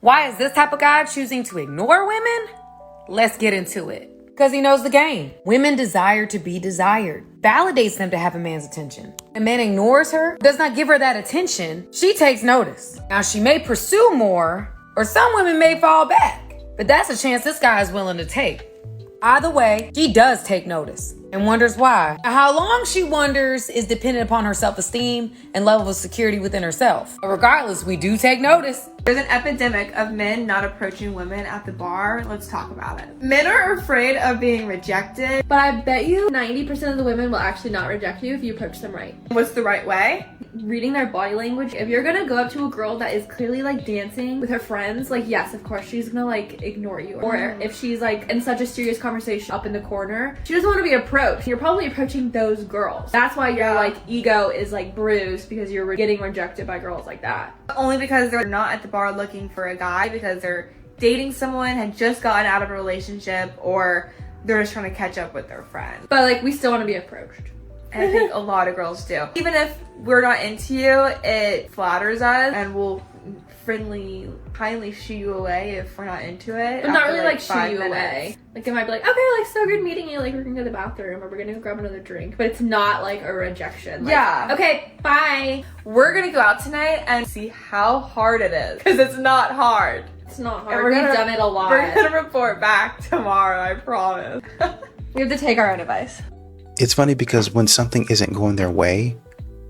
Why is this type of guy choosing to ignore women? Let's get into it. Because he knows the game. Women desire to be desired. Validates them to have a man's attention. A man ignores her, does not give her that attention, she takes notice. Now she may pursue more, or some women may fall back. But that's a chance this guy is willing to take. Either way, she does take notice and wonders why. Now, how long she wonders is dependent upon her self-esteem and level of security within herself. But regardless, we do take notice. There's an epidemic of men not approaching women at the bar. Let's talk about it. Men are afraid of being rejected. But I bet you 90% of the women will actually not reject you if you approach them right. What's the right way? Reading their body language. If you're gonna go up to a girl that is clearly like dancing with her friends, like yes, of course she's gonna like ignore you. Or if she's like in such a serious conversation up in the corner, she doesn't want to be approached. You're probably approaching those girls. That's why your like ego is like bruised, because you're getting rejected by girls like that. Only because they're not at the bar looking for a guy, because they're dating someone, had just gotten out of a relationship, or they're just trying to catch up with their friend. But like we still want to be approached. And I think a lot of girls do. Even if we're not into you, it flatters us and we'll kindly shoo you away if we're not into it. But not really like shoo 5 you minutes. away. Like they might be like, okay, like so good meeting you, like we're gonna go to the bathroom or we're gonna go grab another drink. But it's not like a rejection. Like, Yeah. okay, bye. We're gonna go out tonight and see how hard it is. Because it's not hard. It's not And hard. We've done it a lot. We're gonna report back tomorrow, I promise. We have to take our own advice. It's funny because when something isn't going their way,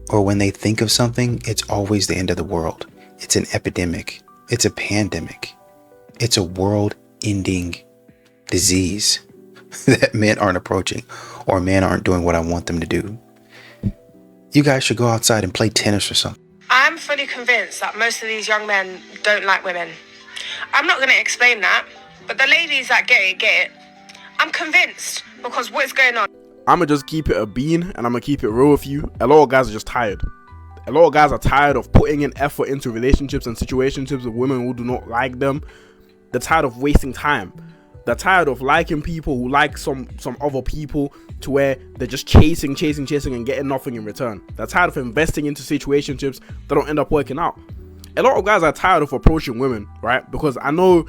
or when they think of something, it's always the end of the world. It's an epidemic. It's a pandemic. It's a world-ending disease that men aren't approaching, or men aren't doing what I want them to do. You guys should go outside and play tennis or something. I'm fully convinced that most of these young men don't like women. I'm not going to explain that, but the ladies that get it, get it. I'm convinced, because what is going on? I'ma just keep it a bean, and I'ma keep it real with you. A lot of guys are just tired. A lot of guys are tired of putting in effort into relationships and situationships with women who do not like them. They're tired of wasting time. They're tired of liking people who like some other people, to where they're just chasing and getting nothing in return. They're tired of investing into situationships that don't end up working out. A lot of guys are tired of approaching women, right? Because I know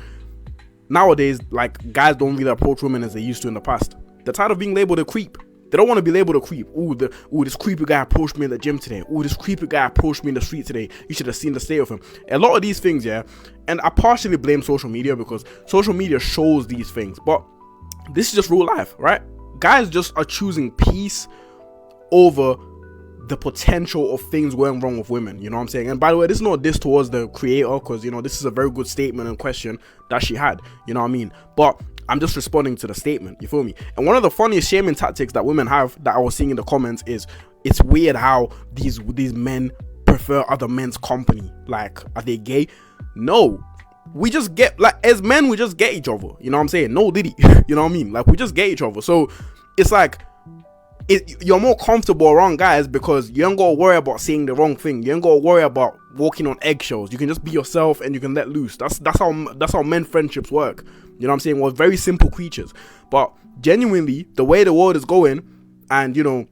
nowadays, like, guys don't really approach women as they used to in the past. They're tired of being labeled a creep. They don't want to be labeled a creep. Ooh, this creepy guy approached me in the gym today. Ooh, this creepy guy approached me in the street today. You should have seen the state of him. A lot of these things, yeah. And I partially blame social media, because social media shows these things. But this is just real life, right? Guys just are choosing peace over the potential of things going wrong with women. You know what I'm saying? And by the way, this is not this towards the creator, because, you know, this is a very good statement and question that she had. You know what I mean? But I'm just responding to the statement, you feel me? And one of the funniest shaming tactics that women have, that I was seeing in the comments, is it's weird how these men prefer other men's company. Like, are they gay? No. We just get, like, as men, we just get each other. You know what I'm saying? No diddy. You know what I mean? Like, we just get each other. So it's like, you're more comfortable around guys because you ain't gotta worry about saying the wrong thing. You ain't gotta worry about walking on eggshells. You can just be yourself and you can let loose. That's how men friendships work. You know what I'm saying? We're very simple creatures. But genuinely, the way the world is going, and, you know,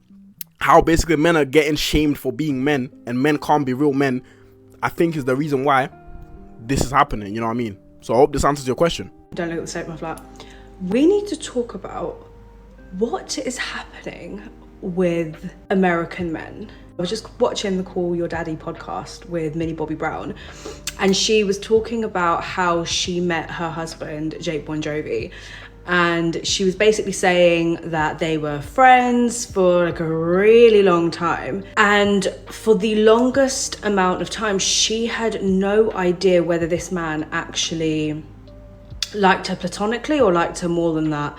how basically men are getting shamed for being men, and men can't be real men, I think is the reason why this is happening. You know what I mean? So I hope this answers your question. Don't look at the state of my flat. We need to talk about what is happening with American men. I was just watching the Call Your Daddy podcast with Millie Bobby Brown, and she was talking about how she met her husband, Jake Bon Jovi, and she was basically saying that they were friends for like a really long time, and for the longest amount of time she had no idea whether this man actually liked her platonically or liked her more than that,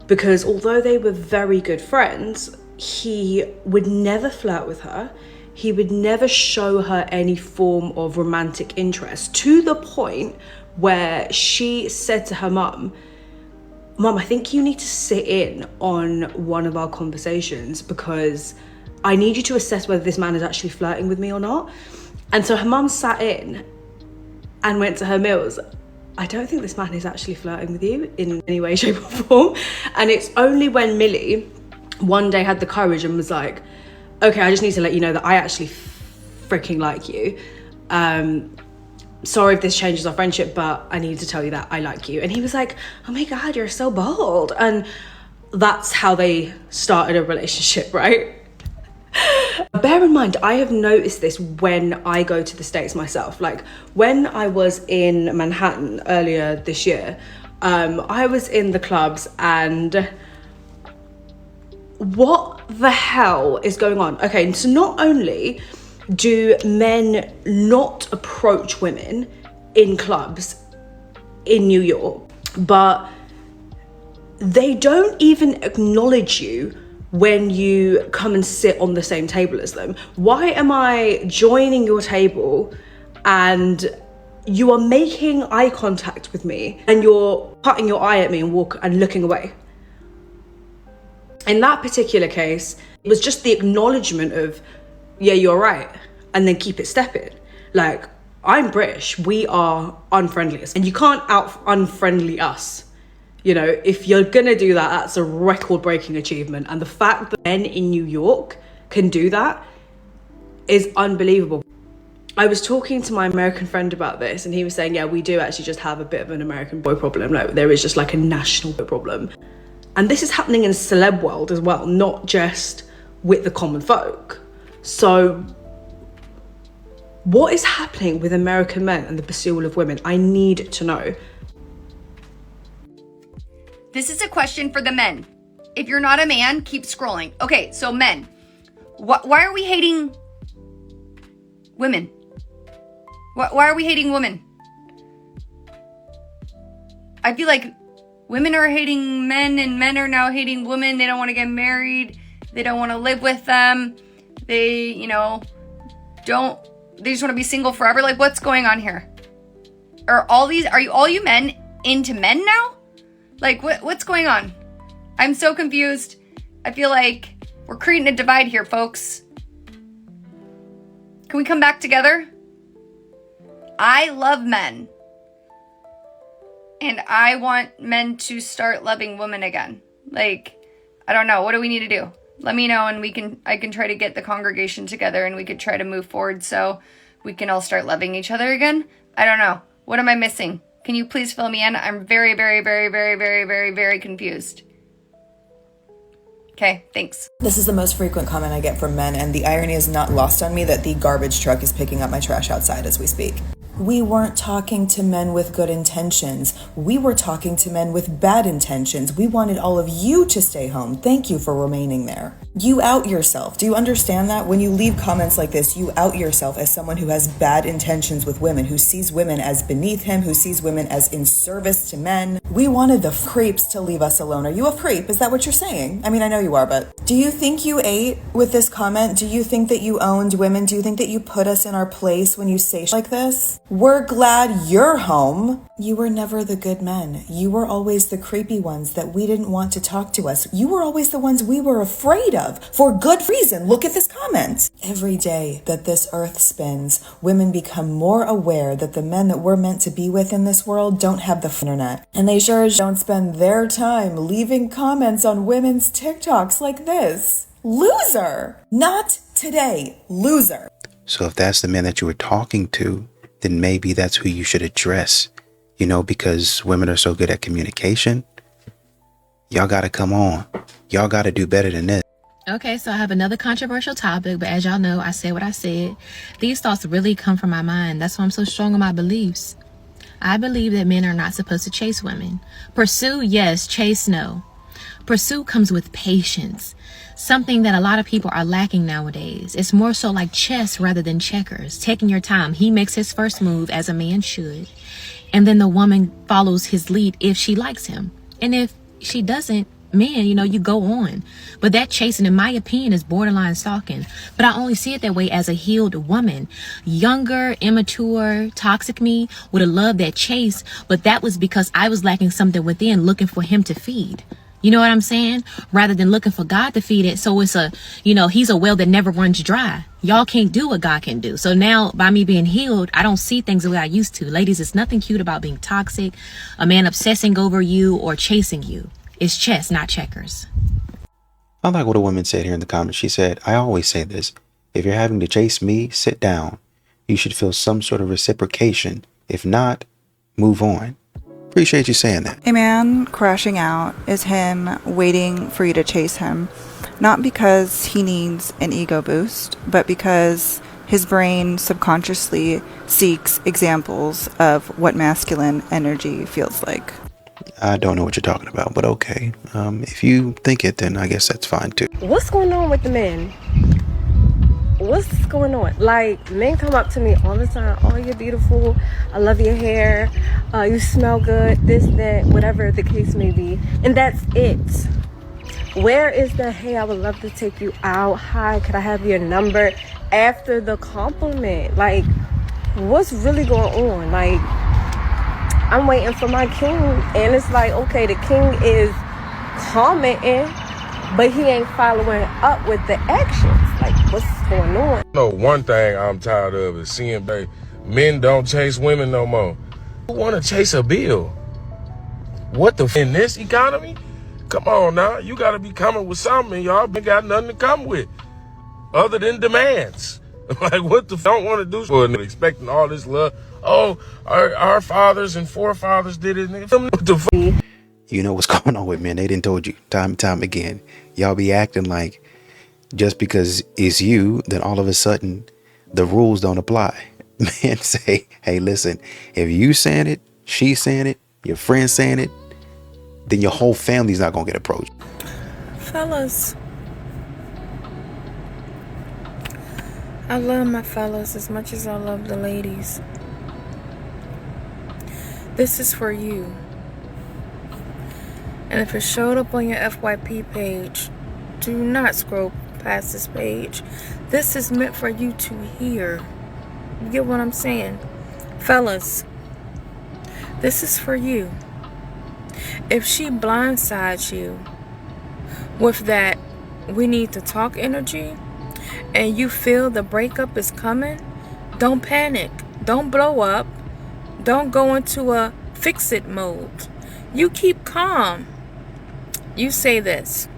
because although they were very good friends, he would never flirt with her. He would never show her any form of romantic interest, to the point where she said to her mum, I think you need to sit in on one of our conversations, because I need you to assess whether this man is actually flirting with me or not. And so her mum sat in and went to her, Mills, I don't think this man is actually flirting with you in any way, shape or form. And it's only when Millie one day had the courage and was like, okay, I just need to let you know that I actually freaking like you. sorry if this changes our friendship, but I need to tell you that I like you. And he was like, oh my God, you're so bold. And that's how they started a relationship, right? Bear in mind, I have noticed this when I go to the States myself. Like when I was in Manhattan earlier this year, I was in the clubs, and what the hell is going on? Okay, so not only do men not approach women in clubs in New York, but they don't even acknowledge you when you come and sit on the same table as them. Why am I joining your table and you are making eye contact with me and you're cutting your eye at me and looking away? In that particular case, it was just the acknowledgement of, yeah, you're right, and then keep it stepping. Like, I'm British, we are unfriendly, and you can't unfriendly us. You know, if you're gonna do that, that's a record-breaking achievement. And the fact that men in New York can do that is unbelievable. I was talking to my American friend about this, and he was saying, yeah, we do actually just have a bit of an American boy problem. Like, there is just like a national boy problem. And this is happening in the celeb world as well, not just with the common folk. So what is happening with American men and the pursuit of women? I need to know. This is a question for the men. If you're not a man, keep scrolling. Okay, so men, why are we hating women? Why are we hating women? I feel like women are hating men and men are now hating women. They don't want to get married. They don't want to live with them. They, they just want to be single forever. Like, what's going on here? Are all you men into men now? Like, what's going on? I'm so confused. I feel like we're creating a divide here, folks. Can we come back together? I love men. And I want men to start loving women again. Like, I don't know. What do we need to do? Let me know, and I can try to get the congregation together, and we could try to move forward so we can all start loving each other again. I don't know. What am I missing? Can you please fill me in? I'm very, very, very, very, very, very, very confused. Okay, thanks. This is the most frequent comment I get from men, and the irony is not lost on me that the garbage truck is picking up my trash outside as we speak. We weren't talking to men with good intentions. We were talking to men with bad intentions. We wanted all of you to stay home. Thank you for remaining there. You out yourself. Do you understand that? When you leave comments like this, you out yourself as someone who has bad intentions with women, who sees women as beneath him, who sees women as in service to men. We wanted the creeps to leave us alone. Are you a creep? Is that what you're saying? I mean, I know you are, but do you think you ate with this comment? Do you think that you owned women? Do you think that you put us in our place when you say like this? We're glad you're home. You were never the good men. You were always the creepy ones that we didn't want to talk to us. You were always the ones we were afraid of for good reason. Look at this comment. Every day that this earth spins, women become more aware that the men that we're meant to be with in this world don't have the internet. And they sure as don't spend their time leaving comments on women's TikToks like this. Loser. Not today. Loser. So if that's the man that you were talking to, then maybe that's who you should address, because women are so good at communication. Y'all got to come on. Y'all got to do better than this. Okay, so I have another controversial topic, but as y'all know, I said what I said. These thoughts really come from my mind. That's why I'm so strong on my beliefs. I believe that men are not supposed to chase women. Pursue, yes. Chase, no. Pursue comes with patience. Something that a lot of people are lacking nowadays. It's more so like chess rather than checkers. Taking your time. He makes his first move as a man should. And then the woman follows his lead if she likes him. And if she doesn't, man, you go on. But that chasing, in my opinion, is borderline stalking. But I only see it that way as a healed woman. Younger, immature, toxic me would have loved that chase. But that was because I was lacking something within, looking for him to feed. You know what I'm saying? Rather than looking for God to feed it. So it's he's a well that never runs dry. Y'all can't do what God can do. So now by me being healed, I don't see things the way I used to. Ladies, it's nothing cute about being toxic, a man obsessing over you or chasing you. It's chess, not checkers. I like what a woman said here in the comments. She said, I always say this. If you're having to chase me, sit down. You should feel some sort of reciprocation If not, move on. Appreciate you saying that. A man crashing out is him waiting for you to chase him, not because he needs an ego boost, but because his brain subconsciously seeks examples of what masculine energy feels like. I don't know what you're talking about, but okay. If you think it, then I guess that's fine too. What's going on with the men? What's going on? Like, men come up to me all the time. Oh, you're beautiful. I love your hair. You smell good. This, that, whatever the case may be. And that's it. Where is the, hey, I would love to take you out. Hi, could I have your number? After the compliment. Like, what's really going on? Like, I'm waiting for my king. And it's like, okay, the king is commenting, but he ain't following up with the actions. Like, what's going on? No, one thing I'm tired of is seeing men don't chase women no more. Who want to chase a bill? What the in this economy? Come on now, you got to be coming with something. Y'all been got nothing to come with other than demands. Like, what the don't want to do for it, expecting all this love. Oh, our fathers and forefathers did it. What the You know what's going on with men. They done told you time and time again. Y'all be acting like just because it's you, then all of a sudden the rules don't apply. Men say, hey, listen, if you saying it, she's saying it, your friend's saying it, then your whole family's not going to get approached. Fellas, I love my fellas as much as I love the ladies. This is for you. And if it showed up on your FYP page, do not scroll past this page. This is meant for you to hear. You get what I'm saying? Fellas, this is for you. If she blindsides you with that we need to talk energy and you feel the breakup is coming, don't panic. Don't blow up. Don't go into a fix-it mode. You keep calm. You say this.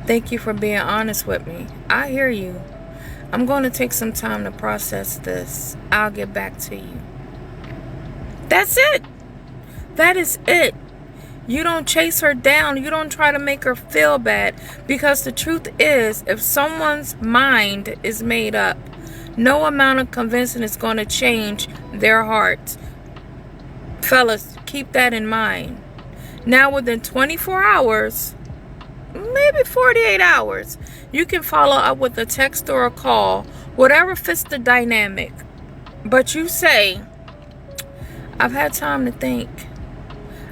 Thank you for being honest with me. I hear you. I'm going to take some time to process this. I'll get back to you. That's it. That is it. You don't chase her down. You don't try to make her feel bad. Because the truth is, if someone's mind is made up, no amount of convincing is going to change their heart. Fellas, keep that in mind. Now, within 24 hours, maybe 48 hours, you can follow up with a text or a call, whatever fits the dynamic. But you say, I've had time to think.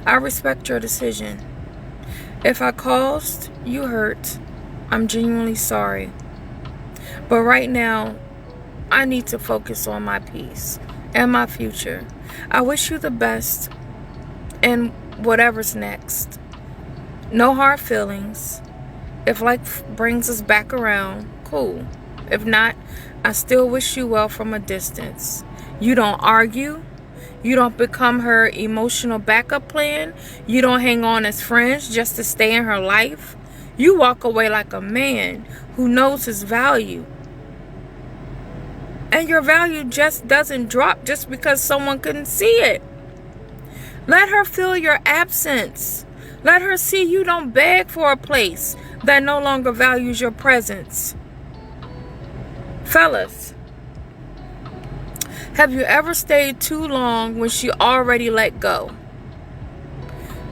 I respect your decision. If I caused you hurt, I'm genuinely sorry. But right now, I need to focus on my peace and my future. I wish you the best and whatever's next. No hard feelings. If life brings us back around, cool. If not, I still wish you well from a distance. You don't argue. You don't become her emotional backup plan. You don't hang on as friends just to stay in her life. You walk away like a man who knows his value. And your value just doesn't drop just because someone couldn't see it. Let her feel your absence. Let her see you don't beg for a place that no longer values your presence. Fellas, have you ever stayed too long when she already let go?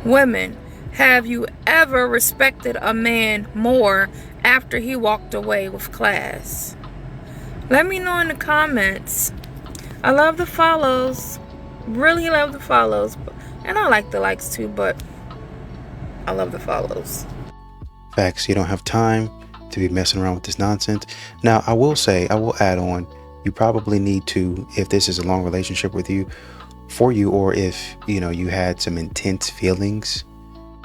Women, have you ever respected a man more after he walked away with class? Let me know in the comments. I love the follows. Really love the follows. And I like the likes too, but I love the follows. Facts. You don't have time to be messing around with this nonsense. Now, I will add on, you probably need to, if this is a long relationship with you, for you, or if, you had some intense feelings,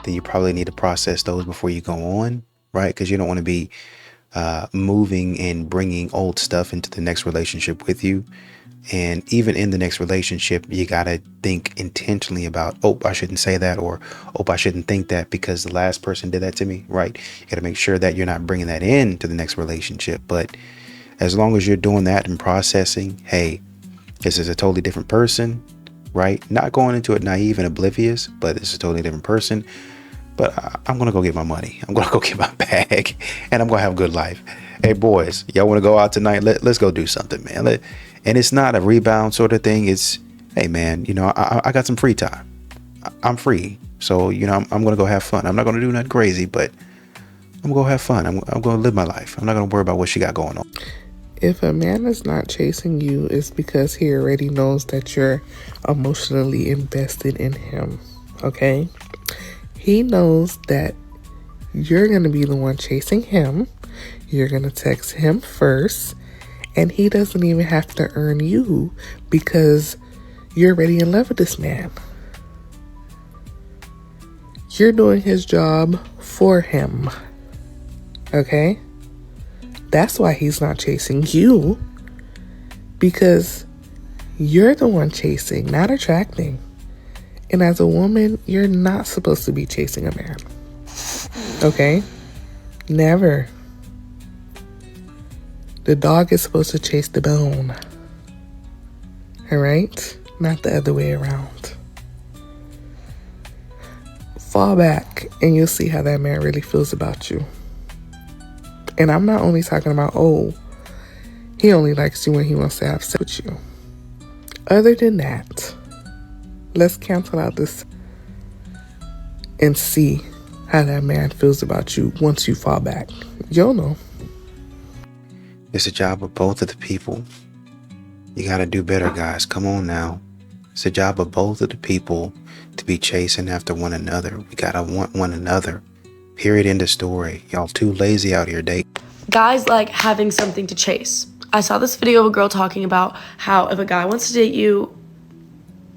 then you probably need to process those before you go on, right? Because you don't want to be moving and bringing old stuff into the next relationship with you. And even in the next relationship, you got to think intentionally about, oh, I shouldn't say that, or, oh, I shouldn't think that because the last person did that to me, right? You got to make sure that you're not bringing that into the next relationship. But as long as you're doing that and processing, hey, This is a totally different person, right? Not going into it naive and oblivious, but it's a totally different person. But I'm going to go get my money. I'm going to go get my bag, and I'm going to have a good life. Hey, boys, y'all want to go out tonight? Let's go do something, man. And it's not a rebound sort of thing. It's, hey, man, you know, I got some free time. I'm free. So, you know, I'm going to go have fun. I'm not going to do nothing crazy, but I'm going to go have fun. I'm going to live my life. I'm not going to worry about what she got going on. If a man is not chasing you, it's because he already knows that you're emotionally invested in him, okay? He knows that you're going to be the one chasing him. You're going to text him first, and he doesn't even have to earn you because you're already in love with this man. You're doing his job for him, okay? That's why he's not chasing you, because you're the one chasing, not attracting. And as a woman, you're not supposed to be chasing a man. Okay? Never. The dog is supposed to chase the bone. Alright? Not the other way around. Fall back and you'll see how that man really feels about you. And I'm not only talking about, oh, he only likes you when he wants to have sex with you. Other than that, let's cancel out this and see how that man feels about you once you fall back. You'll know. It's a job of both of the people. You got to do better, guys. Come on now. It's a job of both of the people to be chasing after one another. We got to want one another. Period. End of story. Y'all too lazy out here dating. Guys like having something to chase. I saw this video of a girl talking about how if a guy wants to date you,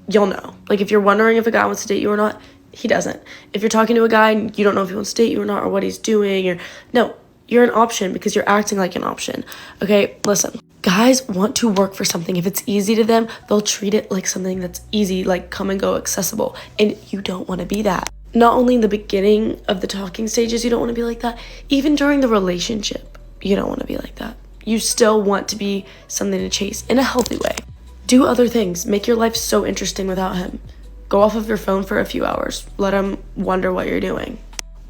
you'll know. Like if you're wondering if a guy wants to date you or not, he doesn't. If you're talking to a guy and you don't know if he wants to date you or not or what he's doing, or no, you're an option because you're acting like an option. Okay, listen. Guys want to work for something. If it's easy to them, they'll treat it like something that's easy, like come and go, accessible. And you don't want to be that. Not only in the beginning of the talking stages, you don't want to be like that. Even during the relationship, you don't want to be like that. You still want to be something to chase in a healthy way. Do other things. Make your life so interesting without him. Go off of your phone for a few hours. Let him wonder what you're doing.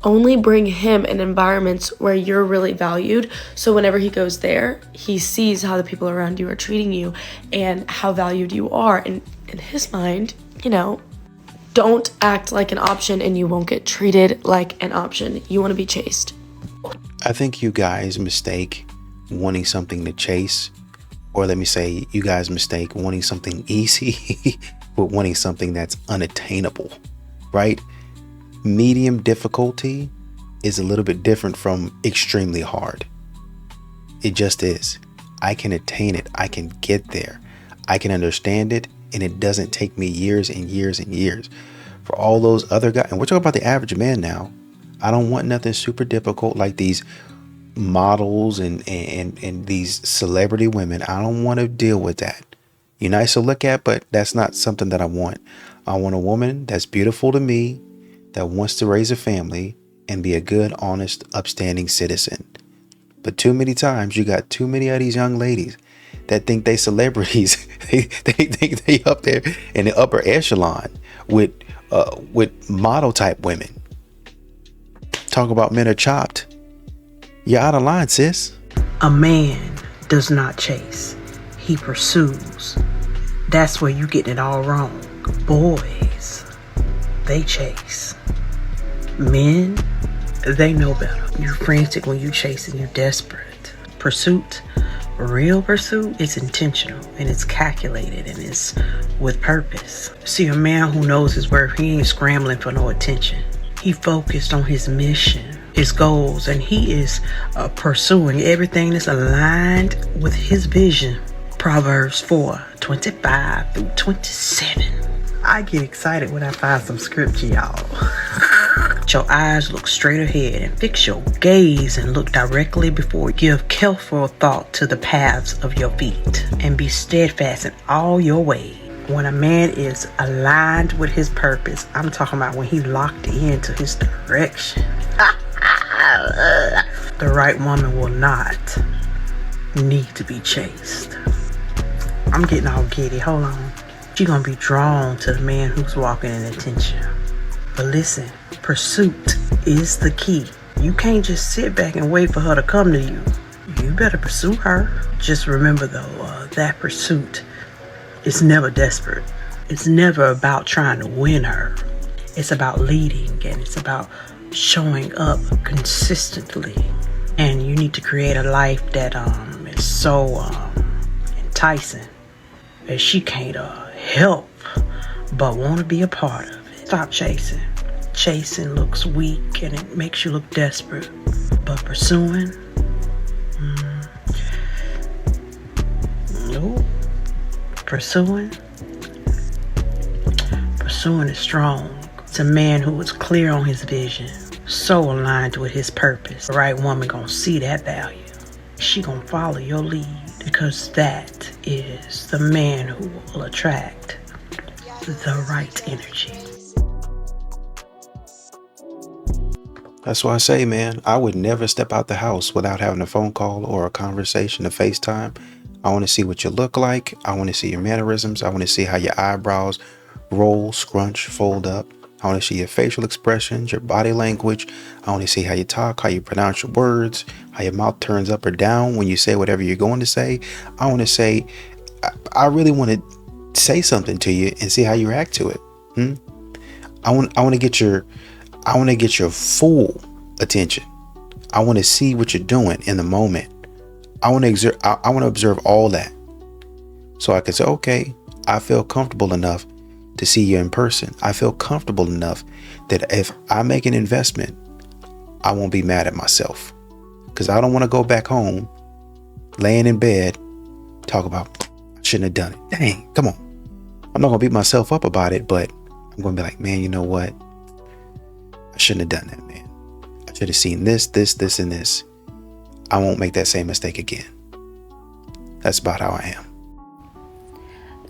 Only bring him in environments where you're really valued, so whenever he goes there, he sees how the people around you are treating you and how valued you are. And in his mind, you know, don't act like an option and you won't get treated like an option. You want to be chased. I think you guys mistake wanting something to chase, or let me say, you guys mistake wanting something easy with wanting something that's unattainable, right? Medium difficulty is a little bit different from extremely hard. It just is. I can attain it. I can get there. I can understand it. And it doesn't take me years and years and years. For all those other guys, and we're talking about the average man now. I don't want nothing super difficult like these models and these celebrity women. I don't want to deal with that. You're nice to look at, but that's not something that I want. I want a woman that's beautiful to me, that wants to raise a family and be a good, honest, upstanding citizen. But too many times you got too many of these young ladies that think they celebrities. they think they up there in the upper echelon with model type women. Talk about men are chopped. You're out of line, sis. A man does not chase. He pursues. That's where you get it all wrong. Boys, they chase. Men, they know better. You're frantic when you chase and you're desperate. Pursuit, real pursuit, is intentional and it's calculated and it's with purpose. See, a man who knows his worth, he ain't scrambling for no attention. He focused on his mission, his goals, and he is pursuing everything that's aligned with his vision. Proverbs 4:25 through 27. I get excited when I find some scripture, y'all. Let your eyes look straight ahead and fix your gaze and look directly before you. Give careful thought to the paths of your feet and be steadfast in all your ways. When a man is aligned with his purpose, I'm talking about when he locked into his direction. The right woman will not need to be chased. I'm getting all giddy. Hold on. She gonna be drawn to the man who's walking in attention. But listen, pursuit is the key. You can't just sit back and wait for her to come to you. You better pursue her. Just remember though, that pursuit is never desperate. It's never about trying to win her. It's about leading, and it's about showing up consistently. And you need to create a life that is so enticing that she can't help but want to be a part of it. Stop chasing. Chasing looks weak and it makes you look desperate. But pursuing, no. Pursuing is strong. It's a man who is clear on his vision, so aligned with his purpose. The right woman gonna see that value. She gonna follow your lead because that is the man who will attract the right energy. That's why I say, man, I would never step out the house without having a phone call or a conversation, a FaceTime. I want to see what you look like. I want to see your mannerisms. I want to see how your eyebrows roll, scrunch, fold up. I want to see your facial expressions, your body language. I want to see how you talk, how you pronounce your words, how your mouth turns up or down when you say whatever you're going to say. I want to say, I really want to say something to you and see how you react to it. I want to get your full attention. I want to see what you're doing in the moment. I want to observe all that, so I can say, okay, I feel comfortable enough to see you in person. I feel comfortable enough that if I make an investment, I won't be mad at myself, because I don't want to go back home, laying in bed, talk about I shouldn't have done it. Dang, come on. I'm not gonna beat myself up about it, but I'm gonna be like, man, you know what? I shouldn't have done that, man. I should have seen this, and this. I won't make that same mistake again. That's about how I am.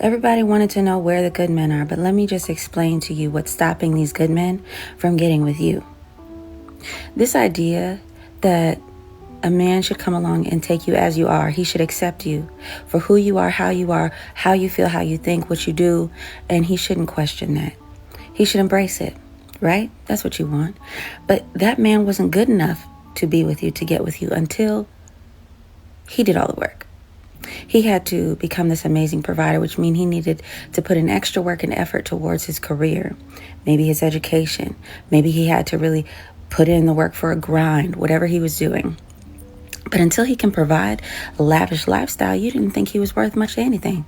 Everybody wanted to know where the good men are, but let me just explain to you what's stopping these good men from getting with you. This idea that a man should come along and take you as you are. He should accept you for who you are, how you feel, how you think, what you do, and he shouldn't question that. He should embrace it, right? That's what you want. But that man wasn't good enough to be with you, to get with you, until he did all the work. He had to become this amazing provider, which means he needed to put in extra work and effort towards his career, maybe his education. Maybe he had to really put in the work for a grind, whatever he was doing. But until he can provide a lavish lifestyle, you didn't think he was worth much to anything.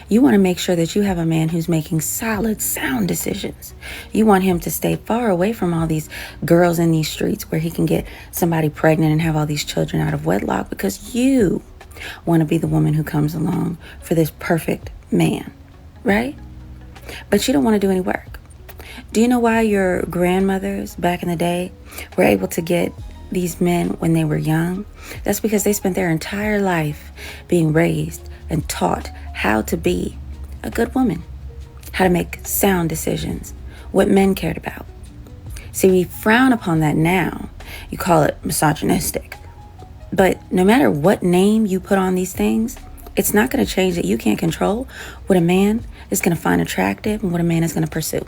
You want to make sure that you have a man who's making solid, sound decisions. You want him to stay far away from all these girls in these streets where he can get somebody pregnant and have all these children out of wedlock, because you want to be the woman who comes along for this perfect man, right? But you don't want to do any work. Do you know why your grandmothers back in the day were able to get these men when they were young? That's because they spent their entire life being raised and taught how to be a good woman, how to make sound decisions, what men cared about. See, we frown upon that now. You call it misogynistic. But no matter what name you put on these things, it's not going to change that you can't control what a man is going to find attractive and what a man is going to pursue.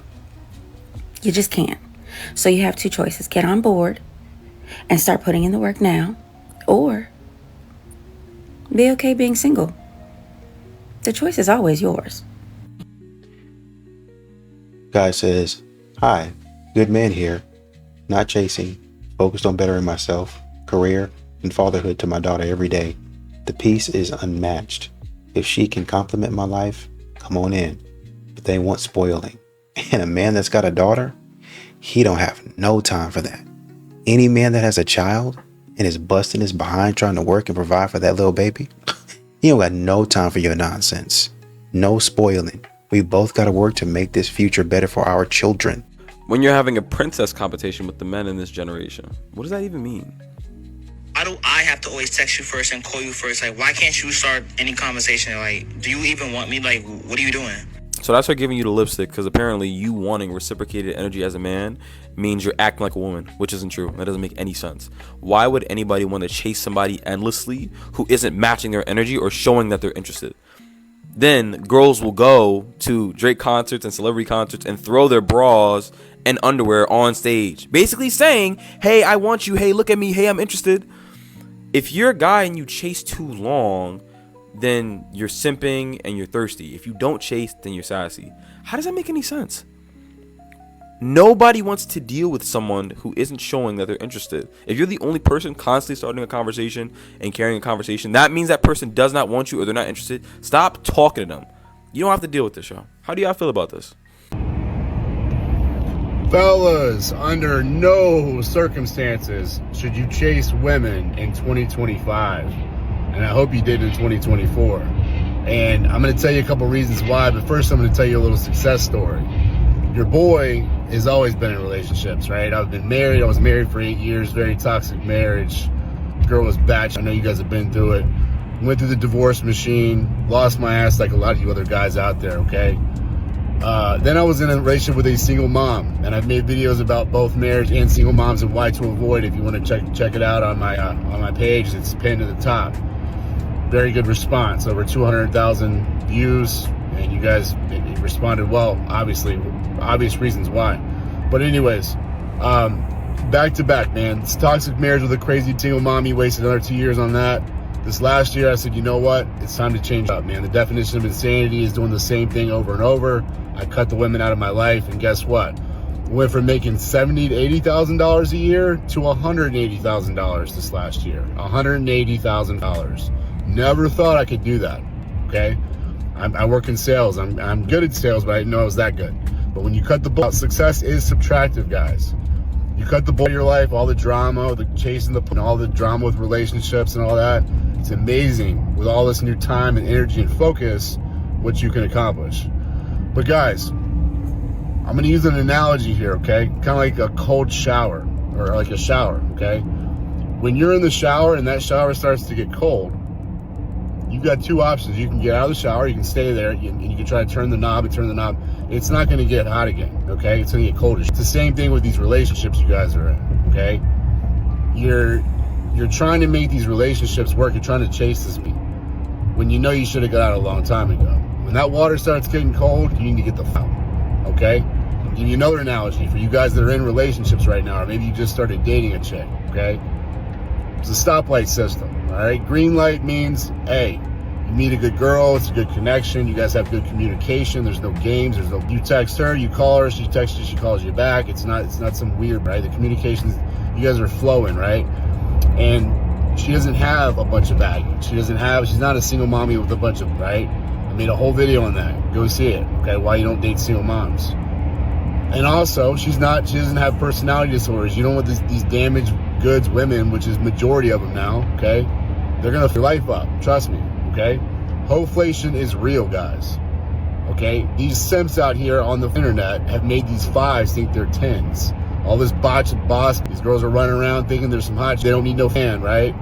You just can't. So you have two choices. Get on board and start putting in the work now, or be okay being single. The choice is always yours. Guy says, hi, good man here, not chasing, focused on bettering myself, career, and fatherhood to my daughter every day. The peace is unmatched. If she can complement my life, come on in. But they want spoiling. And a man that's got a daughter, he don't have no time for that. Any man that has a child and is busting his behind trying to work and provide for that little baby, he don't got no time for your nonsense. No spoiling. We both got to work to make this future better for our children. When you're having a princess competition with the men in this generation, what does that even mean? Why do I have to always text you first and call you first? Like, why can't you start any conversation? Like, do you even want me? Like, what are you doing? So that's her giving you the lipstick, because apparently you wanting reciprocated energy as a man means you're acting like a woman, which isn't true. That doesn't make any sense. Why would anybody want to chase somebody endlessly who isn't matching their energy or showing that they're interested? then girls will go to Drake concerts and celebrity concerts and throw their bras and underwear on stage, basically saying, hey, I want you, hey, look at me, hey, I'm interested. If you're a guy and you chase too long, then you're simping and you're thirsty. If you don't chase, then you're sassy. How does that make any sense? Nobody wants to deal with someone who isn't showing that they're interested. If you're the only person constantly starting a conversation and carrying a conversation, that means that person does not want you or they're not interested. Stop talking to them. You don't have to deal with this, y'all. How do y'all feel about this? Fellas, under no circumstances should you chase women in 2025. And I hope you did in 2024. And I'm going to tell you a couple reasons why, but first I'm going to tell you a little success story. Your boy has always been in relationships, right? I've been married. I was married for 8 years, very toxic marriage. Girl was batch. I know you guys have been through it. Went through the divorce machine, lost my ass like a lot of you other guys out there, okay? Then I was in a relationship with a single mom, and I've made videos about both marriage and single moms and why to avoid. If you want to check it out on my page, it's pinned to the top. Very good response, over 200,000 views, and you guys responded well, obviously, obvious reasons why. But anyways, back to back, man. This toxic marriage with a crazy single mom, you wasted another 2 years on that. This last year, I said, you know what? It's time to change up, man. The definition of insanity is doing the same thing over and over. I cut the women out of my life, and guess what? Went from making $70,000 to $80,000 a year to $180,000 this last year. $180,000. Never thought I could do that, okay? I work in sales. I'm good at sales, but I didn't know I was that good. But when you cut the bull, success is subtractive, guys. You cut the bull of your life, all the drama, the chasing and all the drama with relationships and all that. It's amazing with all this new time and energy and focus what you can accomplish. But guys, I'm going to use an analogy here, okay? Kind of like a cold shower or like a shower, okay? When you're in the shower and that shower starts to get cold, you've got two options. You can get out of the shower, you can stay there, and you can try to turn the knob. It's not going to get hot again, okay? It's going to get colder. It's the same thing with these relationships you guys are in, okay? You're trying to make these relationships work. You're trying to chase this meat when you know you should have got out a long time ago. When that water starts getting cold, you need to get the fuck out, okay? I'll give you another analogy for you guys that are in relationships right now, or maybe you just started dating a chick, okay? It's a stoplight system, all right? Green light means, hey, you meet a good girl, it's a good connection, you guys have good communication, there's no games, you text her, you call her, she texts you, she calls you back. It's not some weird, right? The communications, you guys are flowing, right? And she doesn't have a bunch of baggage. She's not a single mommy with a bunch of, right? I made a whole video on that. Go see it, okay? Why you don't date single moms. And also, she doesn't have personality disorders. You don't want these damaged goods women, which is majority of them now, okay? They're gonna fill your life up, trust me, okay? Hoflation is real, guys, okay? These simps out here on the internet have made these 5s think they're 10s. All this botch and boss, these girls are running around thinking there's some hot shit. They don't need no fan, right?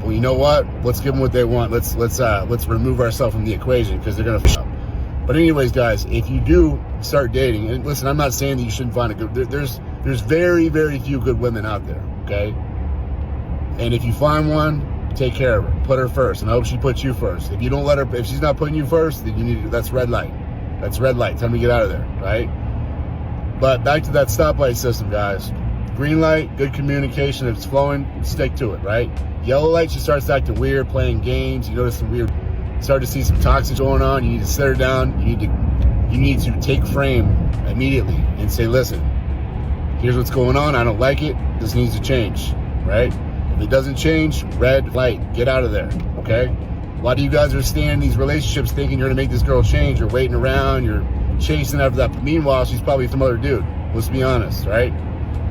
Well, you know what? Let's give them what they want. Let's remove ourselves from the equation because they're gonna f up. But anyways, guys, if you do start dating, and listen, I'm not saying that you shouldn't find a good. There's very, very few good women out there, okay? And if you find one, take care of her. Put her first, and I hope she puts you first. If you don't let her, if she's not putting you first, then that's red light. That's red light. Time to get out of there, right? But back to that stoplight system, guys. Green light, good communication. If it's flowing, stick to it, right? Yellow light, she starts acting weird, playing games. You notice some weird, start to see some toxic going on. You need to sit her down. You need to take frame immediately and say, listen, here's what's going on. I don't like it. This needs to change, right? If it doesn't change, red light, get out of there, okay? A lot of you guys are staying in these relationships thinking you're gonna make this girl change. You're waiting around, you're chasing after that. But meanwhile, she's probably some other dude. Let's be honest, right?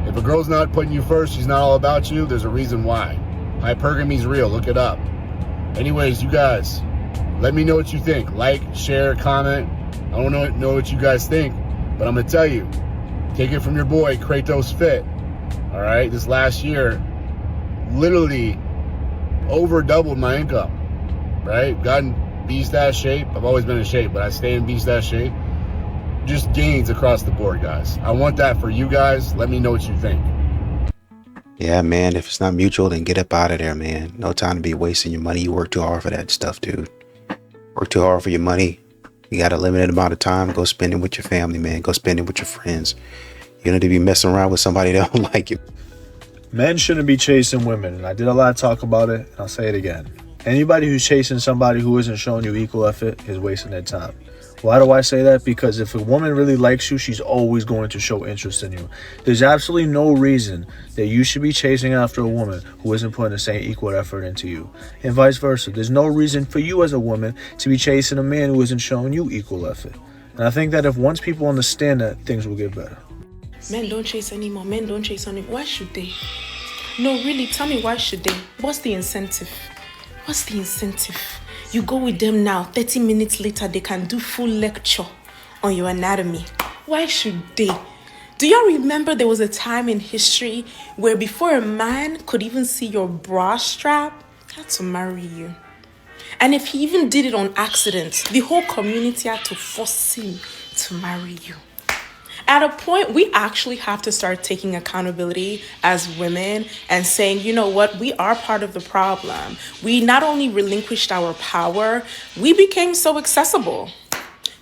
If a girl's not putting you first, she's not all about you, there's a reason why. Hypergamy's real, look it up. Anyways, you guys, let me know what you think. Like, share, comment. I don't know what you guys think, but I'm gonna tell you, take it from your boy, Kratos Fit. All right, this last year, literally over doubled my income, right? Got in beast-ass shape. I've always been in shape, but I stay in beast-ass shape. Just gains across the board, guys. I want that for you guys. Let me know what you think. Yeah, man, if it's not mutual, then get up out of there, man. No time to be wasting your money. You work too hard for that stuff, dude. Work too hard for your money. You got a limited amount of time. Go spend it with your family, man. Go spend it with your friends. You don't need to be messing around with somebody that don't like you. Men shouldn't be chasing women. And I did a lot of talk about it, and I'll say it again. Anybody who's chasing somebody who isn't showing you equal effort is wasting their time. Why do I say that? Because if a woman really likes you, she's always going to show interest in you. There's absolutely no reason that you should be chasing after a woman who isn't putting the same equal effort into you. And vice versa. There's no reason for you as a woman to be chasing a man who isn't showing you equal effort. And I think that if once people understand that, things will get better. Men don't chase anymore. Men don't chase anymore. Why should they? No, really, tell me, why should they? What's the incentive? What's the incentive? You go with them now, 30 minutes later, they can do full lecture on your anatomy. Why should they? Do y'all remember there was a time in history where before a man could even see your bra strap, he had to marry you? And if he even did it on accident, the whole community had to force him to marry you. At a point, we actually have to start taking accountability as women and saying, you know what, we are part of the problem. We not only relinquished our power, we became so accessible.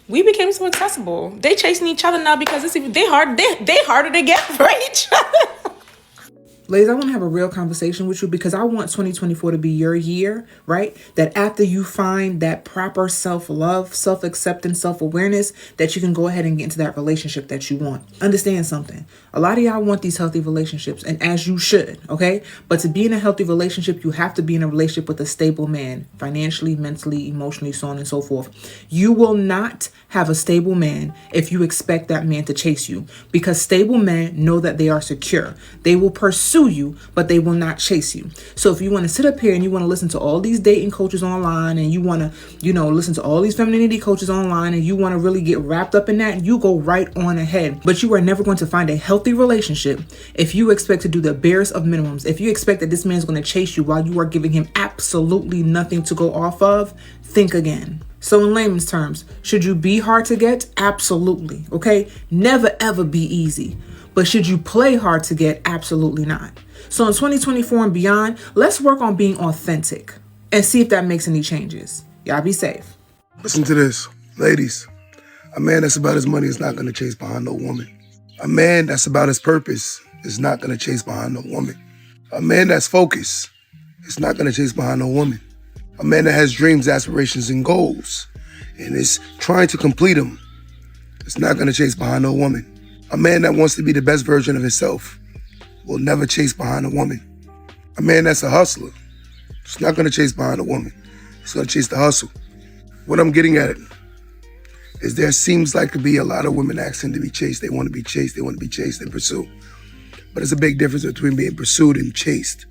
They chasing each other now because they harder to get for each other. Ladies, I want to have a real conversation with you because I want 2024 to be your year, right? That after you find that proper self-love, self-acceptance, self-awareness, that you can go ahead and get into that relationship that you want. Understand something. A lot of y'all want these healthy relationships, and as you should, okay? But to be in a healthy relationship, you have to be in a relationship with a stable man, financially, mentally, emotionally, so on and so forth. You will not have a stable man if you expect that man to chase you, because stable men know that they are secure. They will pursue you, but they will not chase you. So if you want to sit up here and you want to listen to all these dating coaches online, and you want to, listen to all these femininity coaches online, and you want to really get wrapped up in that, you go right on ahead. But you are never going to find a healthy relationship if you expect to do the barest of minimums. If you expect that this man is going to chase you while you are giving him absolutely nothing to go off of, think again. So in layman's terms, should you be hard to get? Absolutely. Okay? Never ever be easy. But should you play hard to get? Absolutely not. So in 2024 and beyond, let's work on being authentic and see if that makes any changes. Y'all be safe. Listen to this. Ladies, a man that's about his money is not going to chase behind no woman. A man that's about his purpose is not going to chase behind no woman. A man that's focused is not going to chase behind no woman. A man that has dreams, aspirations, and goals and is trying to complete them is not going to chase behind no woman. A man that wants to be the best version of himself will never chase behind a woman. A man that's a hustler is not going to chase behind a woman. He's going to chase the hustle. What I'm getting at is there seems like to be a lot of women asking to be chased. They want to be chased. They want to be chased and pursued. But there's a big difference between being pursued and chased.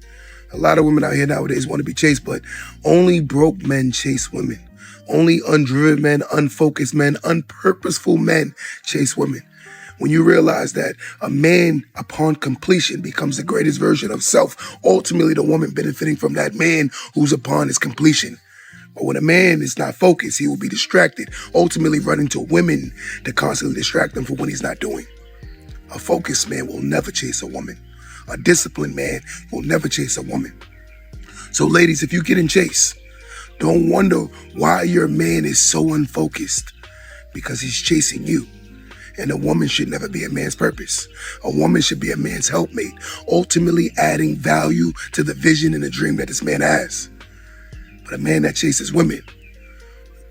A lot of women out here nowadays want to be chased, but only broke men chase women. Only undriven men, unfocused men, unpurposeful men chase women. When you realize that a man upon completion becomes the greatest version of self, ultimately the woman benefiting from that man who's upon his completion. But when a man is not focused, he will be distracted, ultimately running to women to constantly distract him from what he's not doing. A focused man will never chase a woman. A disciplined man will never chase a woman. So ladies, if you get in chase, don't wonder why your man is so unfocused, because he's chasing you. And a woman should never be a man's purpose. A woman should be a man's helpmate, ultimately adding value to the vision and the dream that this man has. But a man that chases women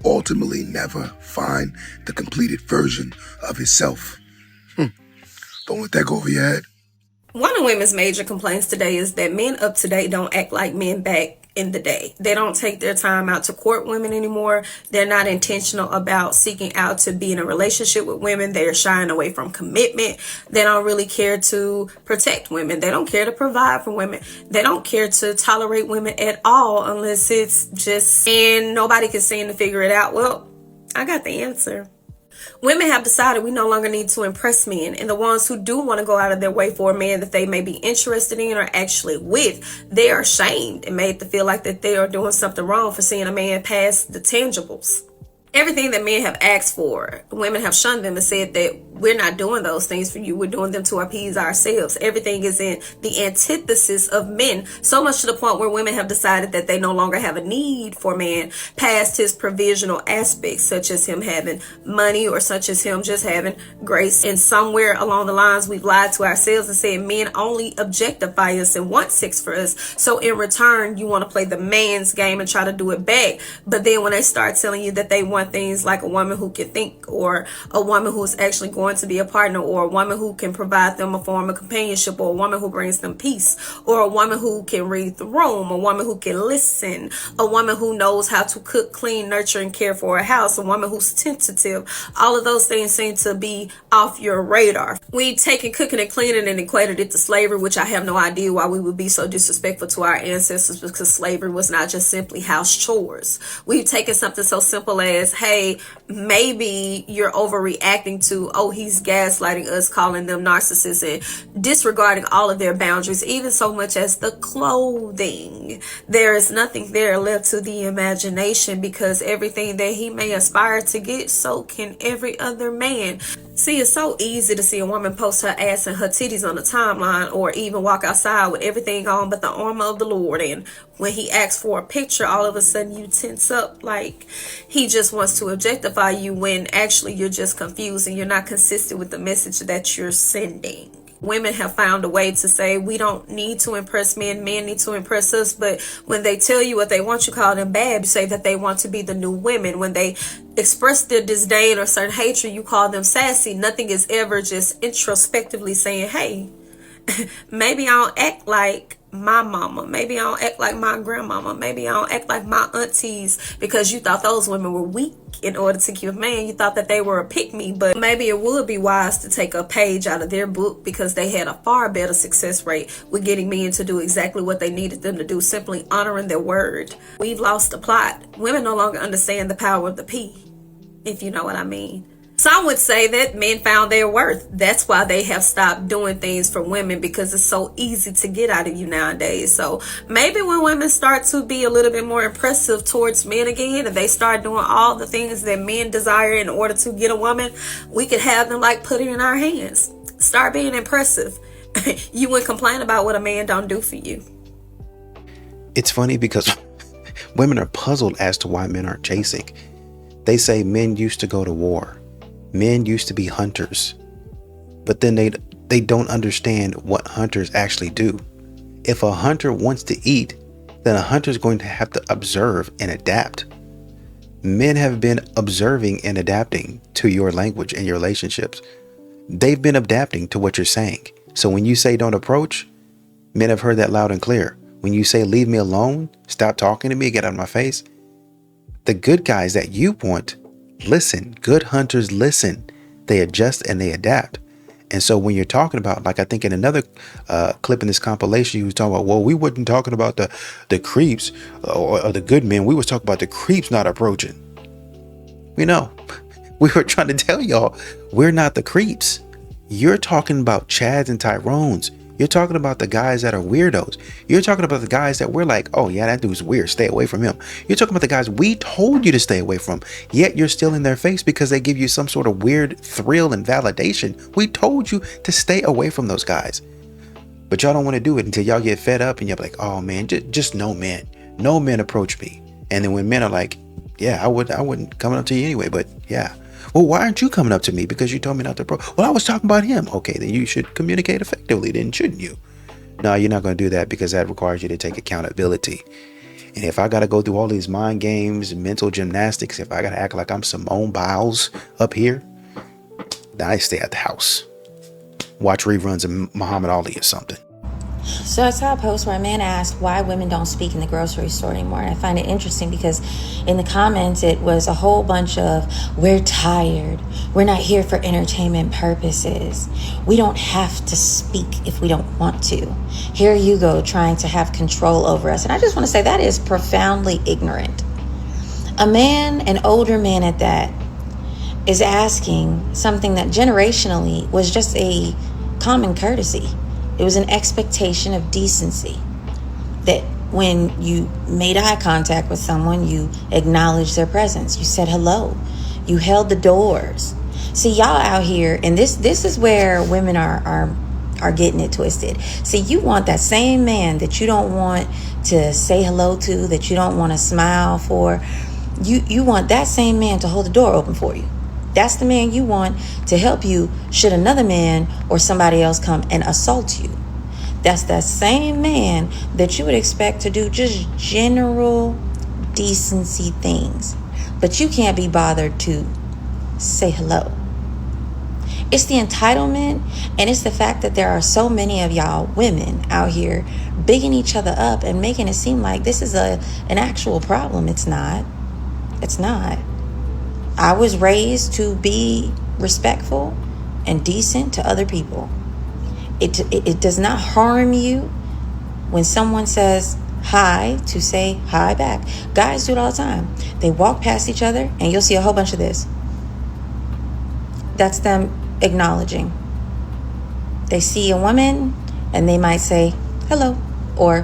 ultimately never find the completed version of himself. Don't let that go over your head. One of women's major complaints today is that men up to date don't act like men back in the day. They don't take their time out to court women anymore. They're not intentional about seeking out to be in a relationship with women. They're shying away from commitment. They don't really care to protect women. They don't care to provide for women. They don't care to tolerate women at all unless it's just, and nobody can seem to figure it out. Well, I got the answer. Women have decided we no longer need to impress men, and the ones who do want to go out of their way for a man that they may be interested in or actually with, they are shamed and made to feel like that they are doing something wrong for seeing a man past the tangibles. Everything that men have asked for, women have shunned them and said that we're not doing those things for you. We're doing them to appease ourselves. Everything is in the antithesis of men, so much to the point where women have decided that they no longer have a need for man past his provisional aspects, such as him having money or such as him just having grace. And somewhere along the lines, we've lied to ourselves and said men only objectify us and want sex for us. So in return, you want to play the man's game and try to do it back. But then when they start telling you that they want things like a woman who can think, or a woman who's actually going to be a partner, or a woman who can provide them a form of companionship, or a woman who brings them peace, or a woman who can read the room, a woman who can listen, a woman who knows how to cook, clean, nurture, and care for a house, a woman who's tentative, all of those things seem to be off your radar. We've taken cooking and cleaning and equated it to slavery, which I have no idea why we would be so disrespectful to our ancestors, because slavery was not just simply house chores. We've taken something so simple as, hey, maybe you're overreacting to, oh, he's gaslighting us, calling them narcissists, and disregarding all of their boundaries, even so much as the clothing. There is nothing there left to the imagination, because everything that he may aspire to get, so can every other man. See, it's so easy to see a woman post her ass and her titties on the timeline, or even walk outside with everything on but the armor of the Lord, and when he asks for a picture, all of a sudden you tense up like he just wants to objectify you, when actually you're just confused and you're not consistent with the message that you're sending. Women have found a way to say we don't need to impress men, men need to impress us. But when they tell you what they want, you call them bad. You say that they want to be the new women. When they express their disdain or certain hatred, you call them sassy. Nothing is ever just introspectively saying, hey, maybe I don't act like my mama, maybe I don't act like my grandmama, maybe I don't act like my aunties, because you thought those women were weak in order to keep a man. You thought that they were a pick-me. But maybe it would be wise to take a page out of their book, because they had a far better success rate with getting men to do exactly what they needed them to do, simply honoring their word. We've lost the plot. Women no longer understand the power of the P, if you know what I mean. Some would say that men found their worth. That's why they have stopped doing things for women, because it's so easy to get out of you nowadays. So maybe when women start to be a little bit more impressive towards men again, and they start doing all the things that men desire in order to get a woman, we could have them like put it in our hands. Start being impressive. You wouldn't complain about what a man don't do for you. It's funny because women are puzzled as to why men aren't chasing. They say men used to go to war. Men used to be hunters, but then they don't understand what hunters actually do. If a hunter wants to eat, then a hunter is going to have to observe and adapt. Men have been observing and adapting to your language and your relationships. They've been adapting to what you're saying. So when you say don't approach, men have heard that loud and clear. When you say leave me alone, stop talking to me, get out of my face, the good guys that you want listen. Good hunters listen. They adjust and they adapt. And so when you're talking about, like I think in another clip in this compilation, you was talking about, well, we wasn't talking about the creeps or the good men. We was talking about the creeps not approaching. You know, we were trying to tell y'all, we're not the creeps. You're talking about Chads and Tyrones. You're talking about the guys that are weirdos. You're talking about the guys that we're like, oh yeah, that dude's weird, stay away from him. You're talking about the guys we told you to stay away from, yet you're still in their face because they give you some sort of weird thrill and validation. We told you to stay away from those guys, but y'all don't want to do it until y'all get fed up and you're like, oh man, just no men approach me. And then when men are like, yeah, I wouldn't come up to you anyway, but yeah. Well, why aren't you coming up to me? Because you told me not to approach. Well, I was talking about him. Okay, then you should communicate effectively, then shouldn't you? No, you're not going to do that, because that requires you to take accountability. And if I got to go through all these mind games, mental gymnastics, if I got to act like I'm Simone Biles up here, then I stay at the house. Watch reruns of Muhammad Ali or something. So I saw a post where a man asked why women don't speak in the grocery store anymore. And I find it interesting because in the comments, it was a whole bunch of, we're tired. We're not here for entertainment purposes. We don't have to speak if we don't want to. Here you go trying to have control over us. And I just want to say that is profoundly ignorant. A man, an older man at that, is asking something that generationally was just a common courtesy. It was an expectation of decency, that when you made eye contact with someone, you acknowledged their presence. You said hello. You held the doors. See, y'all out here, and this is where women are getting it twisted. See, you want that same man that you don't want to say hello to, that you don't want to smile for. You want that same man to hold the door open for you. That's the man you want to help you should another man or somebody else come and assault you. That's that same man that you would expect to do just general decency things. But you can't be bothered to say hello. It's the entitlement, and it's the fact that there are so many of y'all women out here bigging each other up and making it seem like this is an actual problem. It's not. It's not. I was raised to be respectful and decent to other people. It does not harm you when someone says hi to say hi back. Guys do it all the time. They walk past each other and you'll see a whole bunch of this. That's them acknowledging. They see a woman and they might say hello, or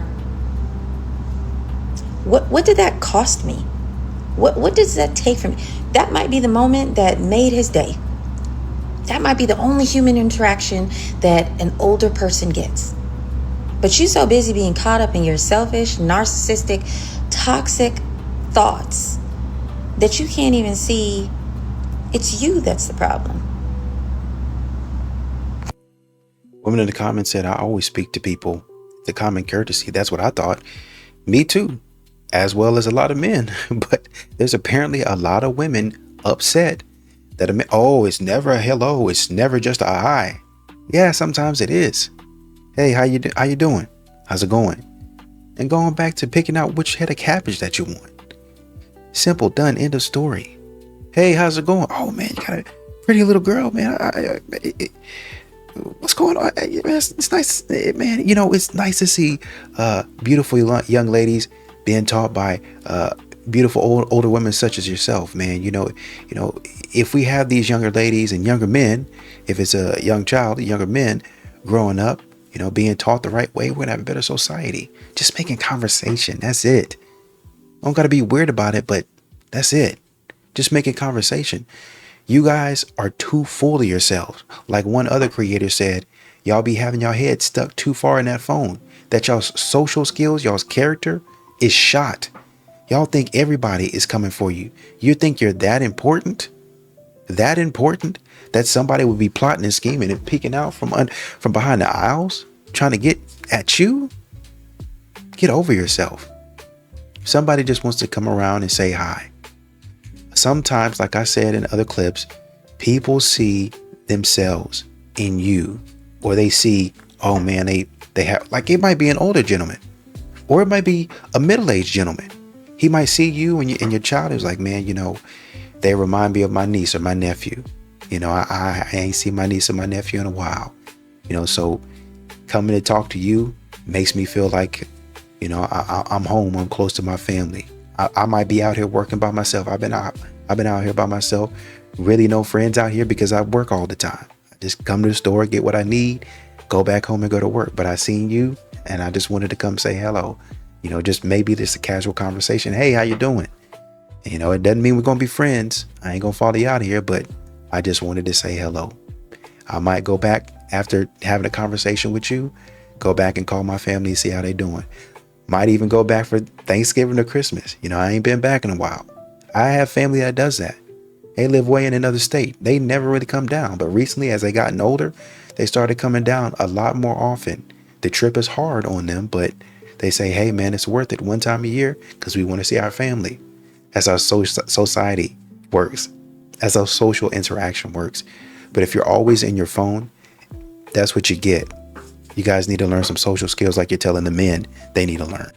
what did that cost me? What does that take from me? That might be the moment that made his day. That might be the only human interaction that an older person gets. But you're so busy being caught up in your selfish, narcissistic, toxic thoughts that you can't even see it's you that's the problem. Women in the comments said, I always speak to people the common courtesy. That's what I thought. Me too, as well as a lot of men. But there's apparently a lot of women upset that it's never a hello. It's never just a hi. Yeah, sometimes it is. Hey, how you doing? How's it going? And going back to picking out which head of cabbage that you want. Simple, done, end of story. Hey, how's it going? Oh man, you got a pretty little girl, man. What's going on? It's nice, man. You know, it's nice to see beautiful young ladies being taught by beautiful older women such as yourself, man. You know, if we have these younger ladies and younger men, if it's a young child, younger men growing up, being taught the right way, we're gonna have a better society. Just making conversation. That's it. Don't gotta be weird about it, but that's it. Just making conversation. You guys are too full of yourselves. Like one other creator said, y'all be having your head stuck too far in that phone. That y'all's social skills, y'all's character is shot. Y'all think everybody is coming for you. You think you're that important? That important that somebody would be plotting and scheming and peeking out from behind the aisles, trying to get at you? Get over yourself. Somebody just wants to come around and say hi. Sometimes, like I said in other clips, people see themselves in you, or they see, oh man, they have, like, it might be an older gentleman, or it might be a middle-aged gentleman. He might see you and your child is like, man, they remind me of my niece or my nephew. I ain't seen my niece or my nephew in a while. So coming to talk to you makes me feel like, I'm home. I'm close to my family. I might be out here working by myself. I've been out here by myself. Really no friends out here because I work all the time. I just come to the store, get what I need, go back home and go to work. But I seen you and I just wanted to come say hello. Just maybe just a casual conversation. Hey, how you doing? It doesn't mean we're going to be friends. I ain't going to follow you out here, but I just wanted to say hello. I might go back after having a conversation with you, go back and call my family and see how they doing. Might even go back for Thanksgiving or Christmas. I ain't been back in a while. I have family that does that. They live way in another state. They never really come down. But recently, as they gotten older, they started coming down a lot more often. The trip is hard on them, but they say, hey, man, it's worth it one time a year because we want to see our family. That's how society works. That's how social interaction works. But if you're always in your phone, that's what you get. You guys need to learn some social skills like you're telling the men they need to learn.